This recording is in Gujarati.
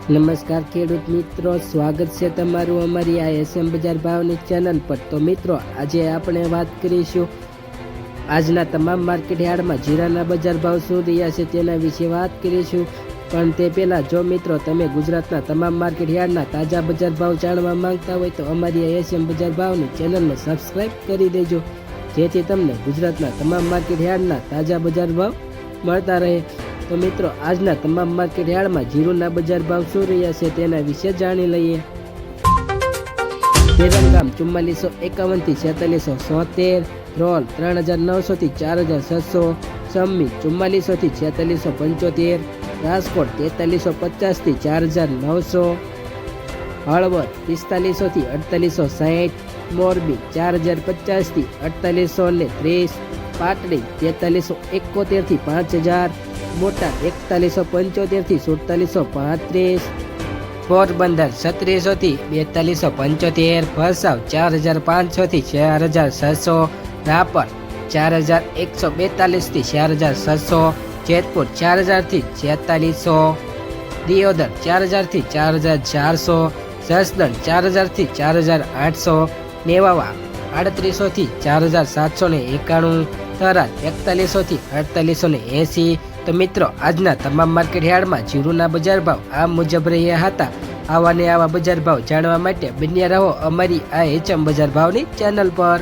નમસ્કાર ખેડૂત મિત્રો, સ્વાગત છે તમારું અમારી આ એસએમ બજાર ભાવની ચેનલ પર। તો મિત્રો, આજે આપણે વાત કરીશું આજના તમામ માર્કેટ યાર્ડમાં જીરાના બજાર ભાવ શું રહ્યા છે તેના વિશે વાત કરીશું। પણ તે પહેલાં જો મિત્રો તમે ગુજરાતના તમામ માર્કેટ યાર્ડના તાજા બજાર ભાવ જાણવા માંગતા હોય તો અમારી આ એસએમ બજાર ભાવની ચેનલને સબસ્ક્રાઈબ કરી દેજો, જેથી તમને ગુજરાતના તમામ માર્કેટ યાર્ડના તાજા બજાર ભાવ મળતા રહે। તો મિત્રો, આજના તમામ માર્કેટ યાર્ડમાં જીરુના બજાર ભાવ શું રહ્યા છે તેના વિશે જાણી લઈએ। વિરમગામ 4451 થી 4670, રોલ 3900 થી 4600, સમ્મી 4400 થી 4675, રાજકોટ 4350 થી 4900, હળવદ 4500 થી 4860, મોરબી 4050 થી 4830, પાટડી 4371 થી 5000, બોટાદ 4175 થી 4735, પોરબંદર 3600 થી 4275, ભચાઉ 4500 થી 4600, રાપર 4142 થી 4600, જેતપુર 4000 થી 4600, દિયોદર 4000 થી 4400, જસદણ 4000 થી 4800, નેવાવા 3800 થી 4791, થરાદ 4100 થી 4880। તો મિત્રો, આજના તમામ માર્કેટ યાર્ડમાં જીરુના બજાર ભાવ આ મુજબ રહ્યા હતા। આવા ને આવા બજાર ભાવ જાણવા માટે બન્યા રહો અમારી આ એચએમ બજાર ભાવની ચેનલ પર।